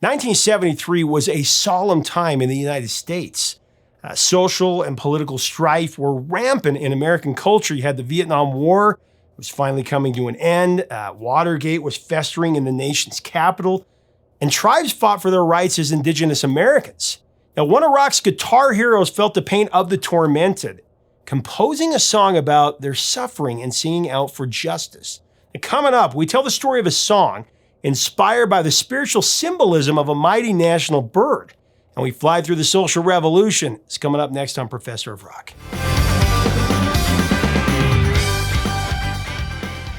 1973 was a solemn time in the United States. Social and political strife were rampant in American culture. You had the Vietnam War. It was finally coming to an end. Watergate was festering in the nation's capital. And tribes fought for their rights as indigenous Americans. Now, one of rock's guitar heroes felt the pain of the tormented, composing a song about their suffering and singing out for justice. And coming up, we tell the story of a song inspired by the spiritual symbolism of a mighty national bird. And we fly through the social revolution. It's coming up next on Professor of Rock.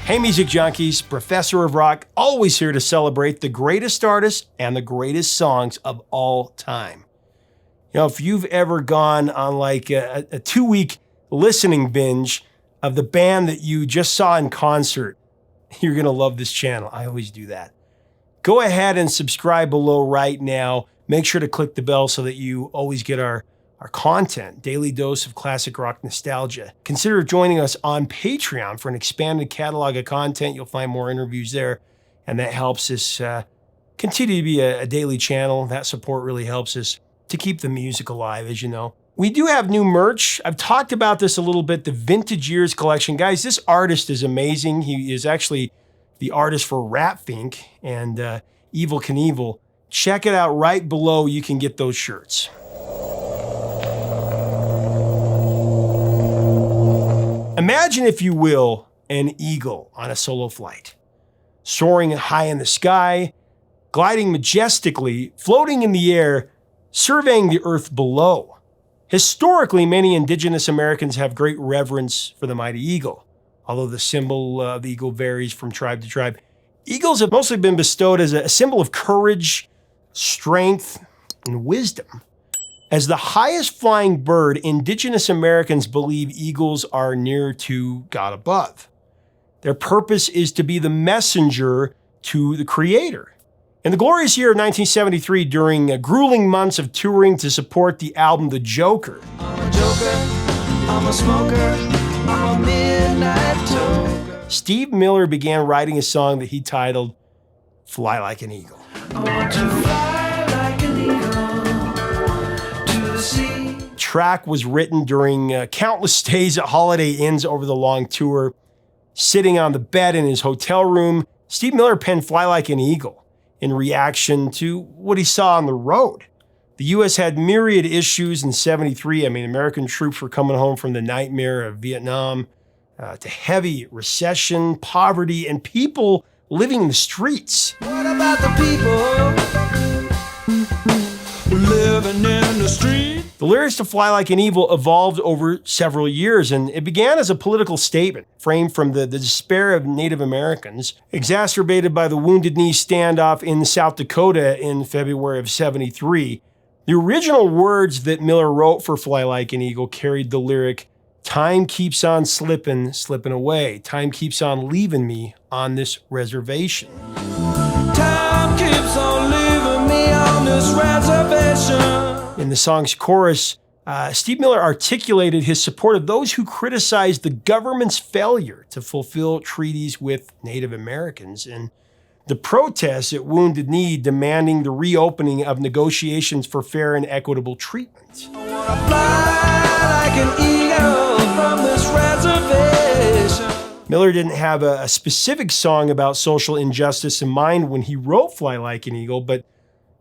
Hey, music junkies, Professor of Rock, always here to celebrate the greatest artists and the greatest songs of all time. You know, if you've ever gone on like a 2-week listening binge of the band that you just saw in concert, you're going to love this channel. I always do that. Go ahead and subscribe below right now. Make sure to click the bell so that you always get our content, daily dose of classic rock nostalgia. Consider joining us on Patreon for an expanded catalog of content. You'll find more interviews there, and that helps us continue to be a daily channel. That support really helps us to keep the music alive, as you know. We do have new merch. I've talked about this a little bit, the Vintage Years collection. Guys, this artist is amazing. He is actually the artist for Rat Fink and Evil Knievel. Check it out right below. You can get those shirts. Imagine, if you will, an eagle on a solo flight, soaring high in the sky, gliding majestically, floating in the air, surveying the earth below. Historically, many indigenous Americans have great reverence for the mighty eagle. Although the symbol of the eagle varies from tribe to tribe, eagles have mostly been bestowed as a symbol of courage, strength, and wisdom. As the highest flying bird, indigenous Americans believe eagles are near to God above. Their purpose is to be the messenger to the Creator. In the glorious year of 1973, during grueling months of touring to support the album The Joker, I'm a joker, I'm a smoker, I'm a midnight toker. Steve Miller began writing a song that he titled Fly Like an Eagle. I want to fly like an eagle to the sea. The track was written during countless stays at Holiday Inns over the long tour. Sitting on the bed in his hotel room, Steve Miller penned Fly Like an Eagle in reaction to what he saw on the road. The U.S. had myriad issues in 73. I mean, American troops were coming home from the nightmare of Vietnam, to heavy recession, poverty, and people living in the streets. What about the people living in the street? The lyrics to Fly Like an Eagle evolved over several years, and it began as a political statement framed from the despair of Native Americans, exacerbated by the Wounded Knee standoff in South Dakota in February of 73. The original words that Miller wrote for Fly Like an Eagle carried the lyric, "Time keeps on slipping, slipping away. Time keeps on leaving me on this reservation." Time keeps on leaving me on this reservation. In the song's chorus, Steve Miller articulated his support of those who criticized the government's failure to fulfill treaties with Native Americans and the protests at Wounded Knee demanding the reopening of negotiations for fair and equitable treatment. I wanna fly like an eagle from this reservation. Miller didn't have a specific song about social injustice in mind when he wrote Fly Like an Eagle, but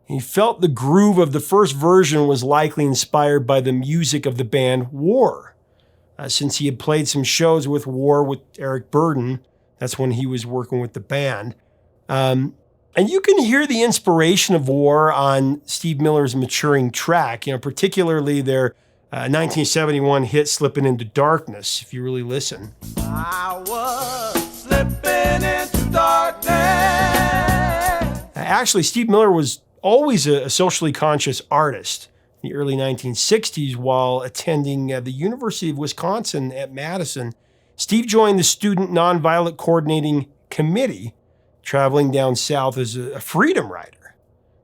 he felt the groove of the first version was likely inspired by the music of the band War. Since he had played some shows with War with Eric Burdon, that's when he was working with the band. And you can hear the inspiration of War on Steve Miller's maturing track, particularly their 1971 hit Slipping Into Darkness, if you really listen. I was slipping into darkness. Actually, Steve Miller was always a socially conscious artist. In the early 1960s, while attending the University of Wisconsin at Madison, Steve joined the Student Nonviolent Coordinating Committee, traveling down south as a freedom rider.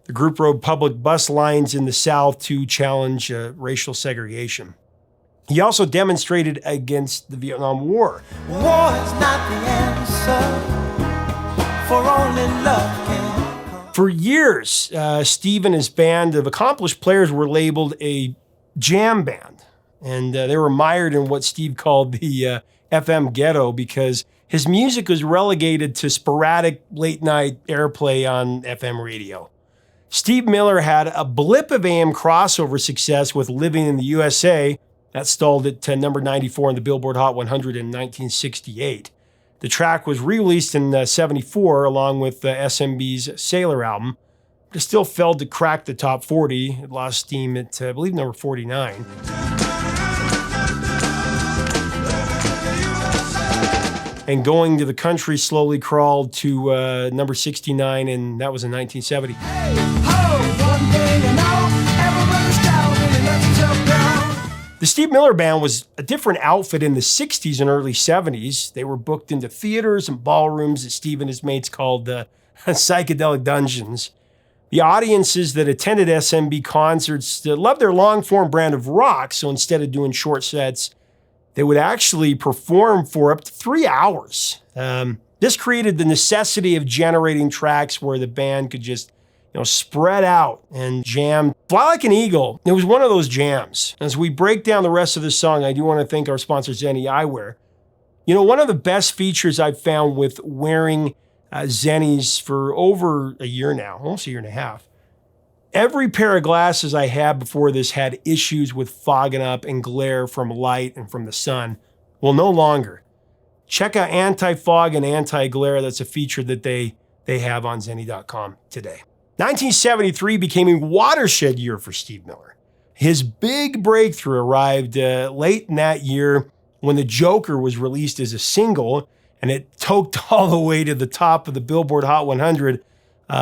The group rode public bus lines in the South to challenge racial segregation. He also demonstrated against the Vietnam War. War is not the answer, for only love can. For years, Steve and his band of accomplished players were labeled a jam band. And they were mired in what Steve called the FM ghetto because his music was relegated to sporadic late-night airplay on FM radio. Steve Miller had a blip of AM crossover success with Living in the USA. That stalled it to number 94 on the Billboard Hot 100 in 1968. The track was released in 74 along with SMB's Sailor album, but it still failed to crack the top 40. It lost steam at, I believe, number 49. And Going to the Country slowly crawled to number 69, and that was in 1970. Hey, ho, one thing you know, everybody's down when you let yourself down. The Steve Miller Band was a different outfit in the 60s and early 70s. They were booked into theaters and ballrooms that Steve and his mates called psychedelic dungeons. The audiences that attended SMB concerts loved their long-form brand of rock, so instead of doing short sets, they would actually perform for up to 3 hours. This created the necessity of generating tracks where the band could just, spread out and jam. Fly Like an Eagle, it was one of those jams. As we break down the rest of the song, I do want to thank our sponsor, Zenni Eyewear. One of the best features I've found with wearing Zenni's for over a year now, almost a year and a half. Every pair of glasses I had before this had issues with fogging up and glare from light and from the sun. Well, no longer. Check out anti-fog and anti-glare. That's a feature that they have on Zenni.com today. 1973 became a watershed year for Steve Miller. His big breakthrough arrived late in that year when The Joker was released as a single, and it toked all the way to the top of the Billboard Hot 100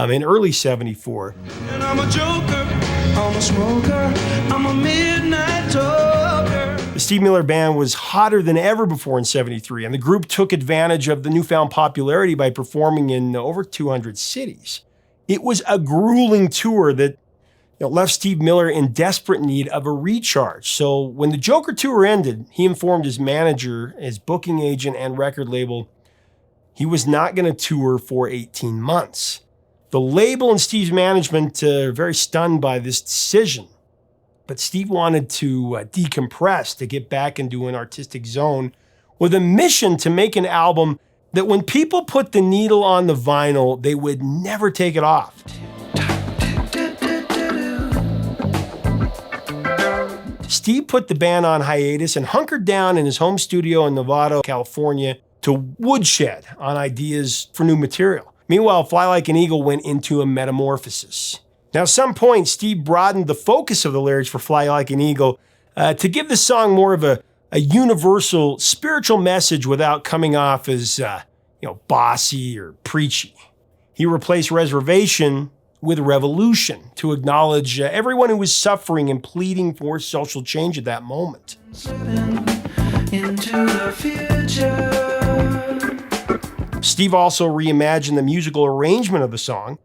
in early 74. And I'm a joker, I'm a smoker, I'm a midnight talker. The Steve Miller Band was hotter than ever before in 73, and the group took advantage of the newfound popularity by performing in over 200 cities. It was a grueling tour that left Steve Miller in desperate need of a recharge. So when the Joker tour ended, he informed his manager, his booking agent, and record label he was not going to tour for 18 months. The label and Steve's management are very stunned by this decision. But Steve wanted to decompress, to get back into an artistic zone with a mission to make an album that when people put the needle on the vinyl, they would never take it off. Steve put the band on hiatus and hunkered down in his home studio in Novato, California, to woodshed on ideas for new material. Meanwhile, Fly Like an Eagle went into a metamorphosis. Now, at some point, Steve broadened the focus of the lyrics for Fly Like an Eagle to give the song more of a universal spiritual message without coming off as, bossy or preachy. He replaced reservation with revolution to acknowledge everyone who was suffering and pleading for social change at that moment. Into the future. Steve also reimagined the musical arrangement of the song.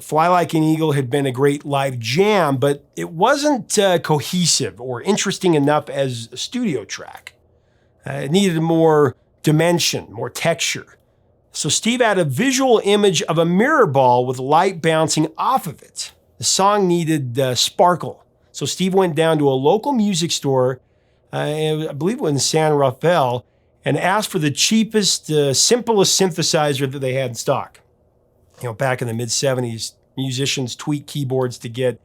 Fly Like an Eagle had been a great live jam, but it wasn't cohesive or interesting enough as a studio track. It needed more dimension, more texture. So Steve had a visual image of a mirror ball with light bouncing off of it. The song needed sparkle. So Steve went down to a local music store, I believe it was in San Rafael, and asked for the cheapest, simplest synthesizer that they had in stock. Back in the mid-70s, musicians tweaked keyboards to get,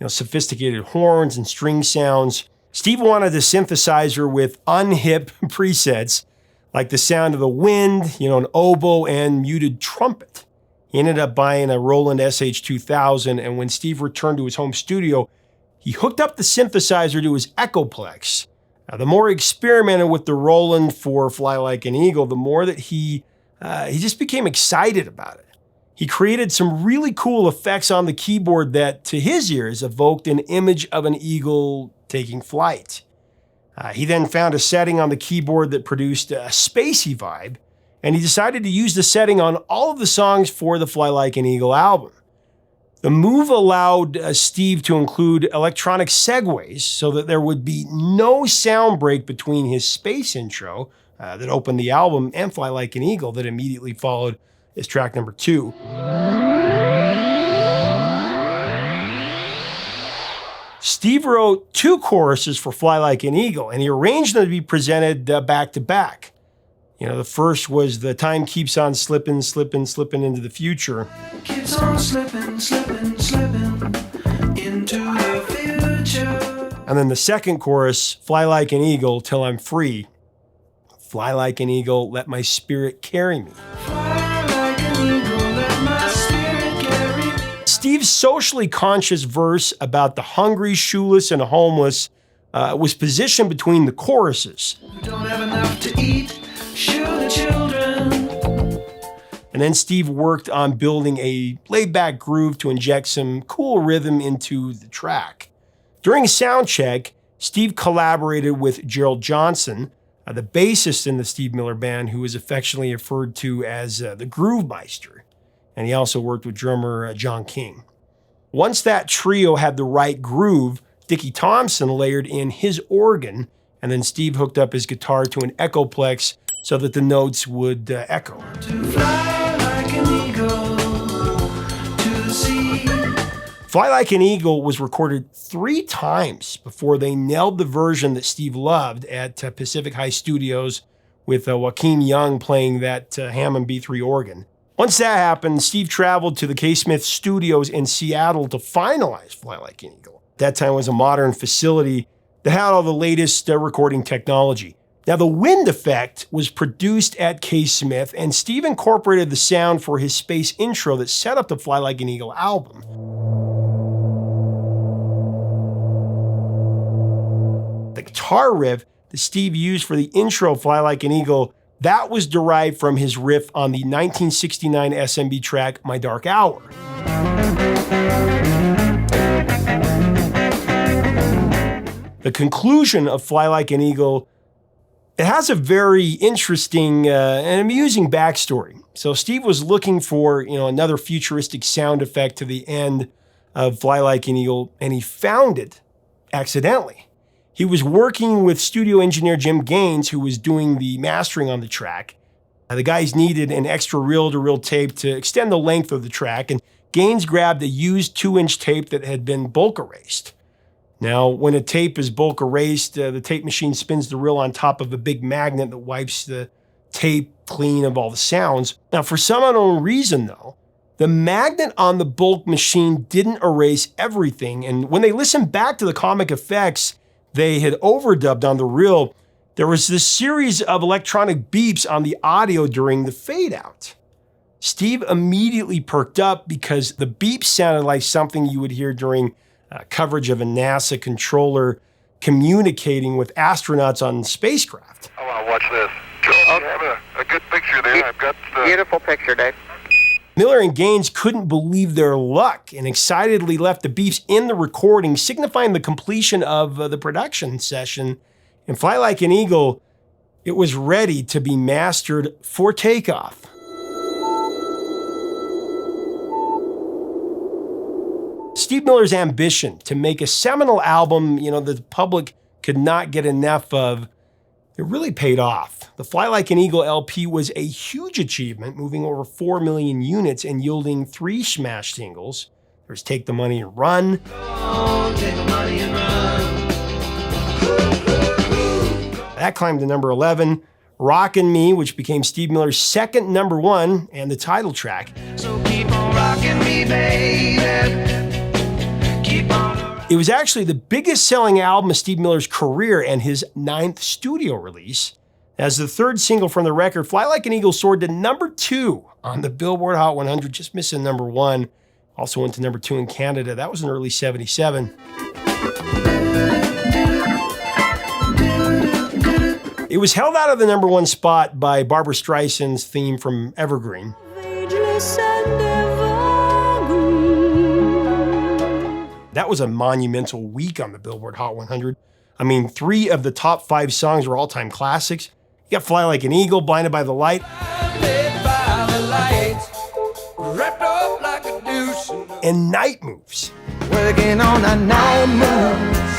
sophisticated horns and string sounds. Steve wanted a synthesizer with unhip presets, like the sound of the wind, an oboe, and muted trumpet. He ended up buying a Roland SH-2000, and when Steve returned to his home studio, he hooked up the synthesizer to his Echoplex. Now, the more he experimented with the Roland for Fly Like an Eagle, the more that he just became excited about it. He created some really cool effects on the keyboard that, to his ears, evoked an image of an eagle taking flight. He then found a setting on the keyboard that produced a spacey vibe, and he decided to use the setting on all of the songs for the Fly Like an Eagle album. The move allowed Steve to include electronic segues so that there would be no sound break between his space intro that opened the album and Fly Like an Eagle that immediately followed as track number 2. Steve wrote 2 choruses for Fly Like an Eagle, and he arranged them to be presented back to back. You know, the first was "The Time Keeps on Slipping, Slipping, Slipping into the Future." Keeps on slipping, slipping, slipping into the future. And then the second chorus, "Fly Like an Eagle Till I'm Free." Fly like an eagle, let my spirit carry me. Fly like an eagle, let my spirit carry me. Steve's socially conscious verse about the hungry, shoeless, and homeless was positioned between the choruses. We don't have enough to eat, show the children. And then Steve worked on building a laid-back groove to inject some cool rhythm into the track. During sound check, Steve collaborated with Gerald Johnson, the bassist in the Steve Miller Band, who is affectionately referred to as the Groove Meister. And he also worked with drummer John King. Once that trio had the right groove, Dickie Thompson layered in his organ, and then Steve hooked up his guitar to an Echoplex so that the notes would echo. To fly like an eagle to the sea. Fly Like an Eagle was recorded 3 times before they nailed the version that Steve loved at Pacific High Studios with Joaquin Young playing that Hammond B3 organ. Once that happened, Steve traveled to the K. Smith Studios in Seattle to finalize Fly Like an Eagle. That time was a modern facility that had all the latest recording technology. Now, the wind effect was produced at K. Smith, and Steve incorporated the sound for his space intro that set up the Fly Like an Eagle album. The guitar riff that Steve used for the intro of Fly Like an Eagle, that was derived from his riff on the 1969 SMB track, My Dark Hour. The conclusion of Fly Like an Eagle, it has a very interesting and amusing backstory. So Steve was looking for, another futuristic sound effect to the end of Fly Like an Eagle, and he found it accidentally. He was working with studio engineer Jim Gaines, who was doing the mastering on the track. The guys needed an extra reel-to-reel tape to extend the length of the track, and Gaines grabbed a used 2-inch tape that had been bulk erased. Now, when a tape is bulk erased, the tape machine spins the reel on top of a big magnet that wipes the tape clean of all the sounds. Now, for some unknown reason, though, the magnet on the bulk machine didn't erase everything, and when they listened back to the comic effects they had overdubbed on the reel, there was this series of electronic beeps on the audio during the fade out. Steve immediately perked up because the beeps sounded like something you would hear during coverage of a NASA controller communicating with astronauts on spacecraft. I want to watch this. I have a good picture there. I've got Beautiful picture, Dave. Miller and Gaines couldn't believe their luck and excitedly left the beeps in the recording, signifying the completion of the production session. And Fly Like an Eagle, it was ready to be mastered for takeoff. Steve Miller's ambition to make a seminal album, that the public could not get enough of, it really paid off. The Fly Like an Eagle LP was a huge achievement, moving over 4 million units and yielding 3 smash singles. There's Take the Money and Run. Oh, take the money and run. That climbed to number 11. Rockin' Me, which became Steve Miller's second number 1 and the title track. So keep on rocking me, baby. Keep on. It was actually the biggest selling album of Steve Miller's career and his 9th studio release. As the 3rd single from the record, Fly Like an Eagle soared to number 2 on the Billboard Hot 100, just missing number 1. Also went to number 2 in Canada. That was in early 77. It was held out of the number 1 spot by Barbra Streisand's theme from Evergreen. That was a monumental week on the Billboard Hot 100. I mean, 3 of the top 5 songs were all-time classics. You got Fly Like an Eagle, Blinded by the Light, and Night Moves. Working on a night moves.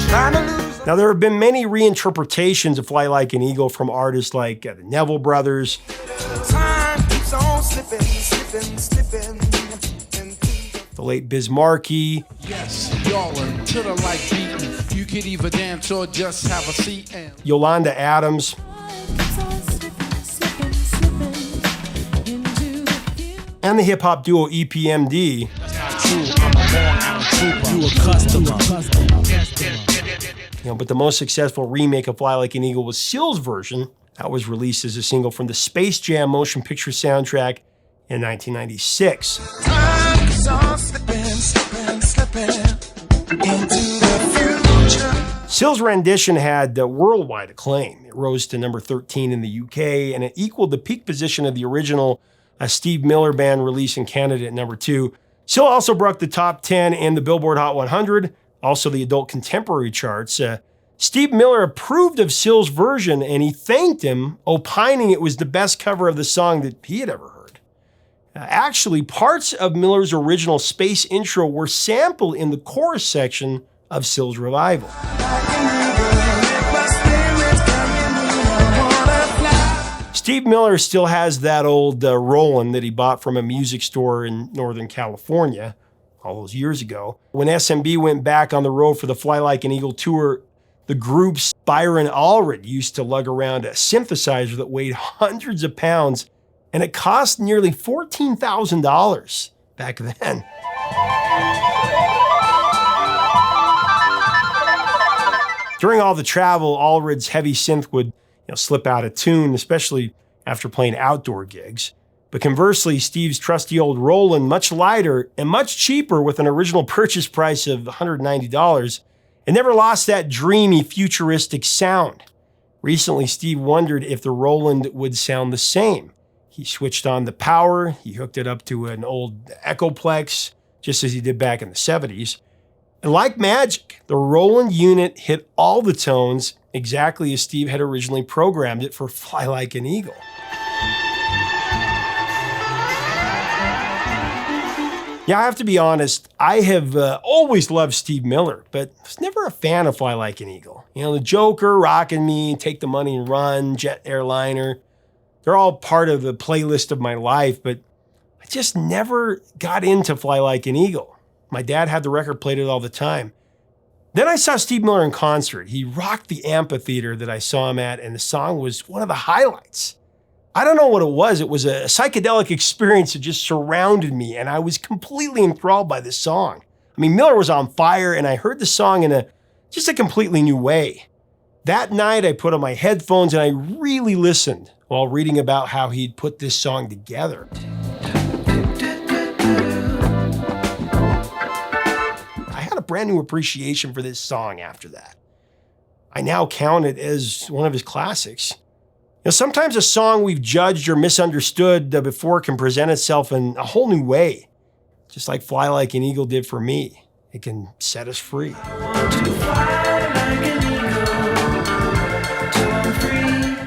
Trying to lose. Now, there have been many reinterpretations of Fly Like an Eagle from artists like the Neville Brothers. Time keeps on slipping, slipping, slipping. the late Biz Markie, Yes, y'all are to the right beat. You could either dance or just have a seat and Yolanda Adams, and the hip-hop duo EPMD. But the most successful remake of Fly Like an Eagle was Seal's version. That was released as a single from the Space Jam motion picture soundtrack in 1996. Seal's rendition had worldwide acclaim. It rose to number 13 in the UK, and it equaled the peak position of the original Steve Miller Band release in Canada at number 2. Seal also broke the top 10 in the Billboard Hot 100, also the adult contemporary charts. Steve Miller approved of Seal's version, and he thanked him, opining it was the best cover of the song that he had ever heard. Actually, parts of Miller's original Space intro were sampled in the chorus section of Seal's revival. Steve Miller still has that old Roland that he bought from a music store in Northern California all those years ago. When SMB went back on the road for the Fly Like an Eagle tour, the group's Byron Allred used to lug around a synthesizer that weighed hundreds of pounds, and it cost nearly $14,000 back then. During all the travel, Allred's heavy synth would slip out of tune, especially after playing outdoor gigs. But conversely, Steve's trusty old Roland, much lighter and much cheaper with an original purchase price of $190, it never lost that dreamy, futuristic sound. Recently, Steve wondered if the Roland would sound the same. He switched on the power, he hooked it up to an old Echoplex, just as he did back in the 70s. And like magic, the Roland unit hit all the tones exactly as Steve had originally programmed it for Fly Like an Eagle. Yeah, I have to be honest, I have always loved Steve Miller, but was never a fan of Fly Like an Eagle. The Joker, Rockin' Me, Take the Money and Run, Jet Airliner, they're all part of the playlist of my life, but I just never got into Fly Like an Eagle. My dad had the record, played it all the time. Then I saw Steve Miller in concert. He rocked the amphitheater that I saw him at, and the song was one of the highlights. I don't know what it was. It was a psychedelic experience that just surrounded me, and I was completely enthralled by this song. I mean, Miller was on fire, and I heard the song in just a completely new way. That night, I put on my headphones, and I really listened while reading about how he'd put this song together. A brand new appreciation for this song after that. I now count it as one of his classics. Sometimes a song we've judged or misunderstood before can present itself in a whole new way. Just like Fly Like an Eagle did for me. It can set us free.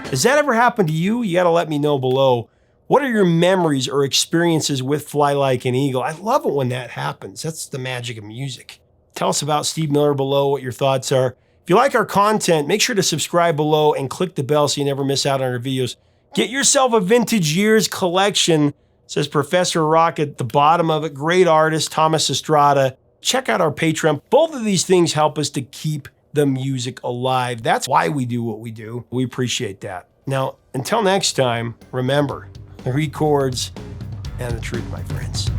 Has that ever happened to you? You gotta let me know below. What are your memories or experiences with Fly Like an Eagle? I love it when that happens. That's the magic of music. Tell us about Steve Miller below, what your thoughts are. If you like our content, make sure to subscribe below and click the bell so you never miss out on our videos. Get yourself a vintage years collection. It says Professor Rock at the bottom of it. Great artist, Thomas Estrada. Check out our Patreon. Both of these things help us to keep the music alive. That's why we do what we do. We appreciate that. Now, until next time, remember, the records and the truth, my friends.